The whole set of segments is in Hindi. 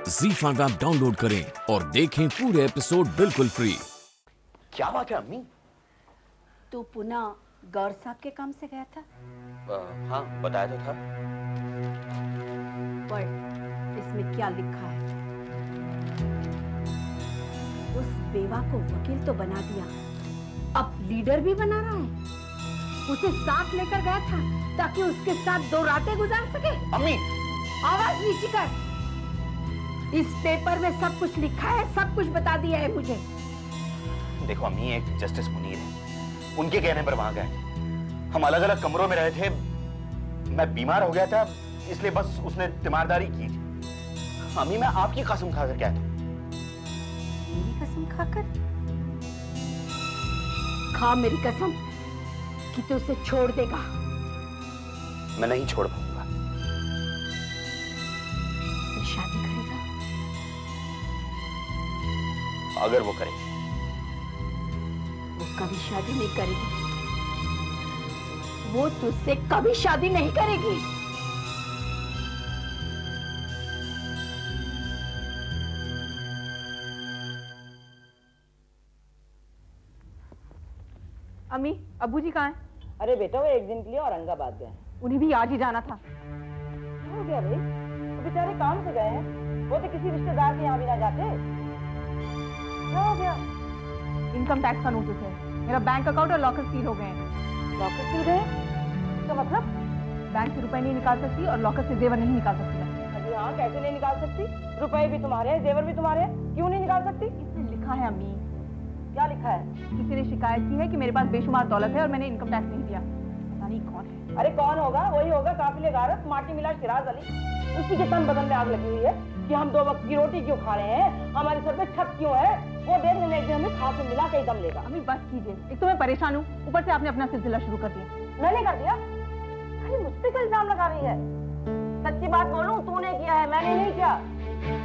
ZEE5 ऐप डाउनलोड करें और देखें पूरे एपिसोड बिल्कुल फ्री। क्या बात है अम्मी? तू पुनः गौर साहब के काम से गया था? हाँ, बताया तो था। पढ़, इसमें क्या लिखा है। उस बेवा को वकील तो बना दिया, अब लीडर भी बना रहा है। उसे साथ लेकर गया था ताकि उसके साथ 2 रातें गुजार सके। अम्मी! आवाज नीचे कर। इस पेपर में सब कुछ लिखा है, सब कुछ बता दिया है मुझे। देखो अम्मी, एक जस्टिस मुनीर है, उनके कहने पर वहां गए। हम अलग अलग कमरों में रहे थे। मैं बीमार हो गया था, इसलिए बस उसने तीमारदारी की थी। अम्मी, मैं आपकी कसम खाकर कहता हूं। मेरी कसम खाकर? खा मेरी कसम कि तू उसे छोड़ देगा। मैं नहीं छोड़ पाऊंगा। शादी करेगा? अगर वो करेगी। वो कभी शादी नहीं करेगी। वो तुझसे कभी शादी नहीं करेगी। अम्मी, अब्बू जी कहाँ हैं? अरे बेटा, वो एक दिन के लिए औरंगाबाद गए। उन्हें भी आज ही जाना था। क्या हो गया भाई? वो बेचारे काम से गए हैं, वो तो किसी रिश्तेदार के यहाँ भी ना जाते। क्या हो गया? इनकम टैक्स का नोटिस है। मेरा बैंक अकाउंट और लॉकर सील हो गए हैं। लॉकर सील गए? इसका मतलब? बैंक से रुपए नहीं निकाल सकती और लॉकर से जेवर नहीं निकाल सकती मैं। अरे हाँ, कैसे नहीं निकाल सकती? रुपए भी तुम्हारे हैं, जेवर भी तुम्हारे हैं, क्यों नहीं निकाल सकती? इसमें लिखा है अम्मी। क्या लिखा है? किसी ने शिकायत की है कि मेरे पास बेशुमार दौलत है और मैंने इनकम टैक्स नहीं दिया। पता नहीं कौन है। अरे कौन होगा? वही होगा काफिले गारत, माटी मिला शिराज अली। उसी के तन बदन में आग लगी हुई है कि हम 2 वक्त की रोटी क्यों खा रहे हैं, हमारे सर पे छत क्यों है। वो देख लेने एक दिन हमें खास में मिला के ही दम लेगा। अम्मी बस कीजिए, एक तो मैं परेशान हूँ, ऊपर से आपने अपना सिलसिला शुरू कर दिया। मैंने कर दिया? अरे मुझ पे क्या इल्जाम लगा रही है? सच्ची बात बोलूं, तूने किया है, मैंने नहीं किया।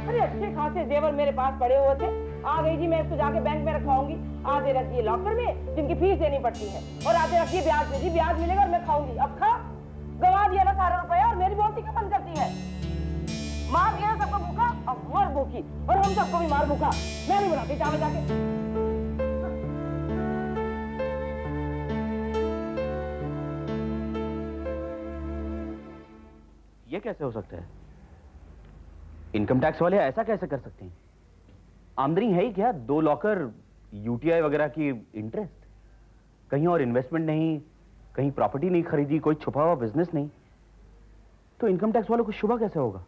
अरे अच्छे खासे जेवर मेरे पास पड़े हुए थे, आ गई जी मैं इसको जाके बैंक में रखवाऊंगी। आधे रख दिए लॉकर में, जिनकी फीस देनी पड़ती है, और आधे रखिए ब्याज में। जी ब्याज मिलेगा और मैं खाऊंगी। अब खा, गवा दिया ना सारा रुपया, और मेरी बोलती क्यों बंद करती है? मार दिया सबको भूखा, अब मर भूखी, और हम सबको भी मार भूखा। मैं नहीं बुलाती चावल जाके। ये कैसे हो सकता है? इनकम टैक्स वाले ऐसा कैसे कर सकते हैं? आमदनी है ही क्या? 2 लॉकर, यूटीआई वगैरह की इंटरेस्ट, कहीं और इन्वेस्टमेंट नहीं, कहीं प्रॉपर्टी नहीं खरीदी, कोई छुपा हुआ बिजनेस नहीं, तो इनकम टैक्स वालों को शुबा कैसे होगा?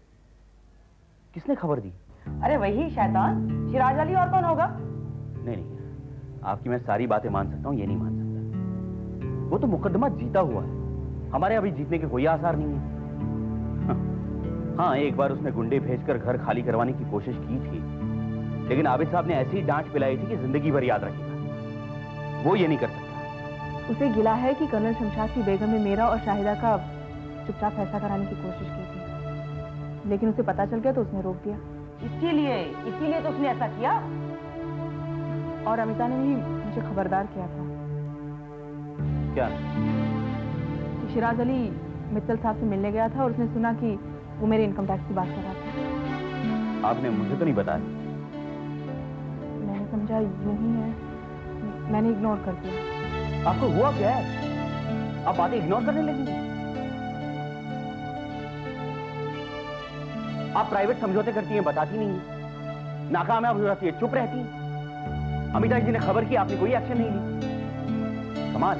किसने खबर दी? अरे वही शैतान शिराज अली, और कौन होगा? नहीं नहीं, आपकी मैं सारी बातें मान सकता हूं, ये नहीं मान सकता। वो तो मुकदमा जीता हुआ है, हमारे अभी जीतने के कोई आसार नहीं है। हाँ, एक बार उसने गुंडे भेजकर घर खाली करवाने की कोशिश की थी, लेकिन आबिद साहब ने ऐसी डांट पिलाई थी कि जिंदगी भर याद रखेगा। वो ये नहीं कर सकता। उसे गिला है कि कर्नल शमशाद की बेगम ने मेरा और शाहिदा का चुपचाप फैसला कराने की कोशिश की थी, लेकिन उसे पता चल गया तो उसने रोक दिया। इसीलिए तो उसने ऐसा किया। और अमिता ने भी मुझे खबरदार किया था क्या? कि शिराज अली मित्तल साहब से मिलने गया था और उसने सुना कि वो मेरे इनकम टैक्स की बात कर रहा था। आपने मुझे तो नहीं बताया। मैंने समझा यूं ही है, मैंने इग्नोर कर दिया। आपको हुआ क्या है? आप बातें इग्नोर करने लगी। आप प्राइवेट समझौते करती हैं, बताती नहीं, नाकामयाब हो जाती है, चुप रहती हैं। अमिता जी ने खबर की, आपने कोई एक्शन नहीं ली। कमाल,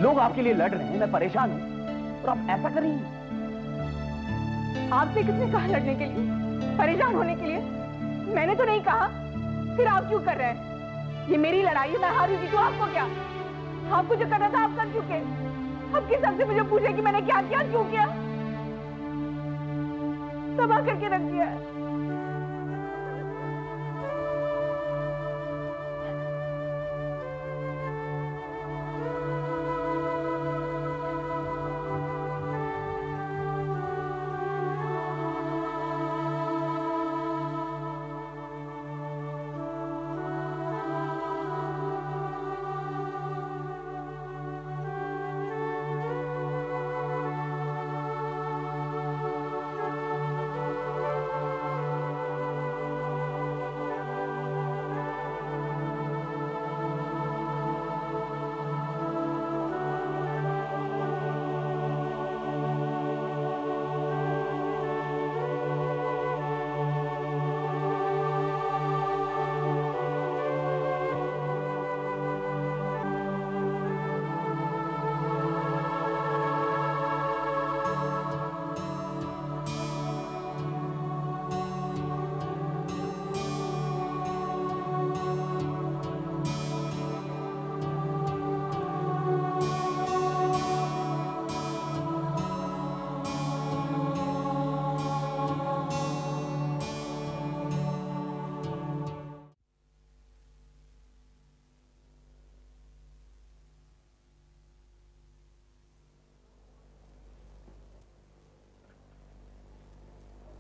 लोग आपके लिए लड़ रहे हैं, मैं परेशान हूं और आप ऐसा कर रही हैं। आपसे किसने कहा लड़ने के लिए, परेशान होने के लिए? मैंने तो नहीं कहा, फिर आप क्यों कर रहे हैं? ये मेरी लड़ाई है, मैं हारी थी तो आपको क्या? आपको जो करना था आप कर चुके। अब किस हद से मुझे पूछे कि मैंने क्या किया, क्यों किया? तबाह करके रख दिया है।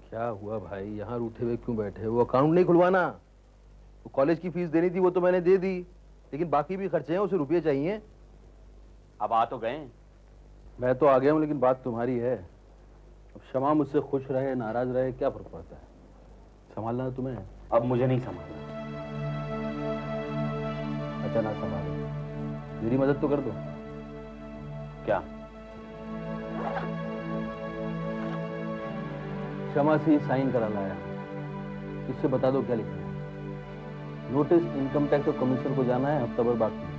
क्या हुआ भाई, यहाँ रूठे हुए क्यों बैठे? वो अकाउंट नहीं खुलवाना? वो कॉलेज की फीस देनी थी, वो तो मैंने दे दी, लेकिन बाकी भी खर्चे हैं, उसे रुपये चाहिए। अब आ तो गए। मैं तो आ गया हूँ, लेकिन बात तुम्हारी है। अब शमा मुझसे खुश रहे नाराज रहे क्या फर्क पड़ता है? संभालना है तुम्हें। अब मुझे नहीं संभालना। अच्छा ना संभालो, मेरी मदद तो कर दो। क्या? शमा से साइन करा लाया, इससे बता दो क्या लिखना है। नोटिस इनकम टैक्स और कमीशन को जाना है, हफ्ता भर बाकी है।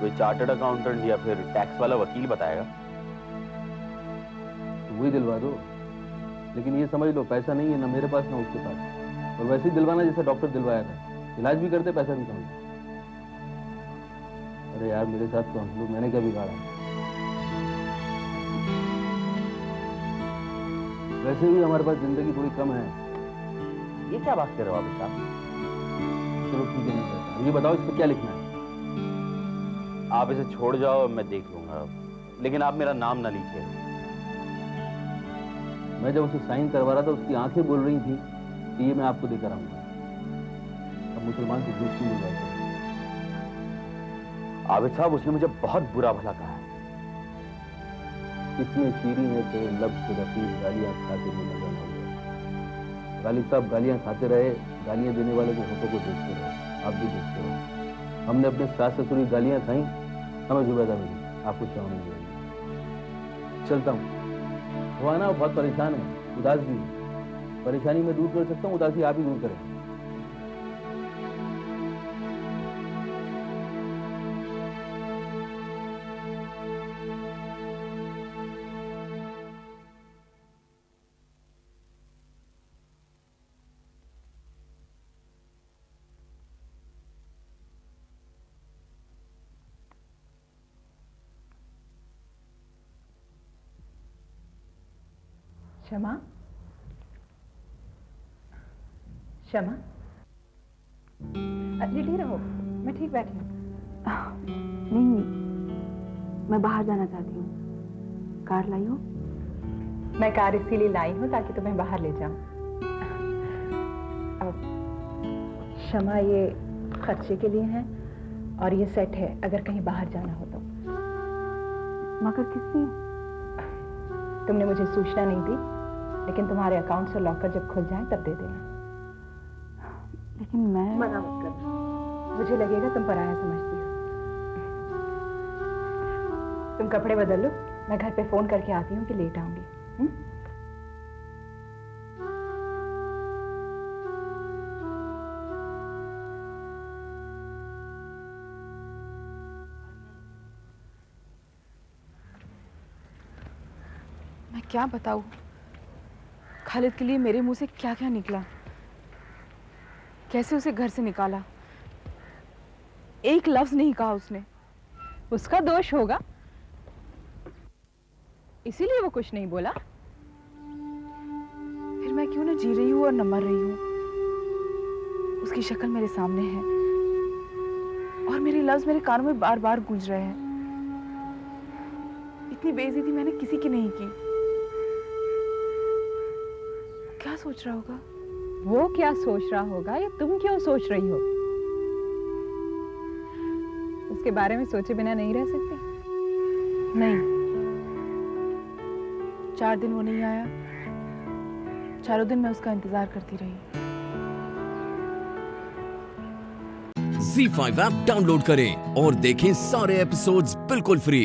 कोई चार्टर्ड अकाउंटेंट या फिर टैक्स वाला वकील बताएगा? तो वही दिलवा दो, लेकिन ये समझ लो पैसा नहीं है, ना मेरे पास ना उसके पास। और वैसे ही दिलवाना जैसा डॉक्टर दिलवाया था, इलाज भी करते पैसा भी समझ। अरे यार मेरे साथ तो हम लोग, मैंने क्या बिगाड़ा? वैसे भी हमारे पास जिंदगी थोड़ी कम है। ये क्या बात कर रहे हो आप साहब? चलो ठीक है, नहीं करता। ये बताओ इस पर क्या लिखना है? आप इसे छोड़ जाओ, मैं देख लूंगा, लेकिन आप मेरा नाम ना लीजिए। मैं जब उसे साइन करवा रहा था, उसकी आंखें बोल रही थी कि ये मैं आपको देकर आऊंगा। अब मुसलमान से झूठ क्यों मिल जाएगा? आबिद साहब, उसने मुझे बहुत बुरा भला कहा है। कितने चीरी में थे लब से रफीक, गालियां खाते हुए नजर आ गए। गालिब साहब गालियां खाते रहे, गालियां देने वाले के होठों को देखते रहे। आप भी देखते रहो। हमने अपने सास ससुर की गालियां खाई, हमें जुबैदा मिली, आपको चाव नहीं मिलेगी। चलता हूँ। वो आना बहुत परेशान है, उदास भी है। परेशानी मैं दूर कर सकता हूँ, उदासी आप ही दूर करें। शमा, शमा, लेटी रहो, मैं ठीक बैठी हूँ। नहीं, मैं बाहर जाना चाहती हूँ। कार लाई हो? मैं कार इसीलिए लाई हूँ ताकि तुम्हें बाहर ले जाऊं। अब शमा, ये खर्चे के लिए है और ये सेट है अगर कहीं बाहर जाना हो तो। मगर किस लिए? तुमने मुझे सूचना नहीं दी, लेकिन तुम्हारे अकाउंट से लॉकर जब खुल जाए तब दे देना। लेकिन मैं मना मत करना, मुझे लगेगा तुम पराया समझती हो। तुम कपड़े बदल लो, मैं घर पे फोन करके आती हूँ कि लेट आऊंगी। मैं क्या बताऊं खालिद के लिए मेरे मुंह से क्या क्या निकला, कैसे उसे घर से निकाला। एक लफ्ज नहीं कहा उसने। उसका दोष होगा, इसीलिए वो कुछ नहीं बोला। फिर मैं क्यों ना जी रही हूँ और न मर रही हूँ। उसकी शक्ल मेरे सामने है और मेरे लफ्ज मेरे कानों में बार बार गूंज रहे हैं। इतनी बेइज्जती मैंने किसी की नहीं की। क्या सोच रहा होगा? वो क्या सोच रहा होगा या तुम क्यों सोच रही हो? उसके बारे में सोचे बिना नहीं रह सकती। नहीं, 4 दिन वो नहीं आया, चारों दिन मैं उसका इंतजार करती रही। ZEE5 ऐप डाउनलोड करें और देखें सारे एपिसोड्स बिल्कुल फ्री।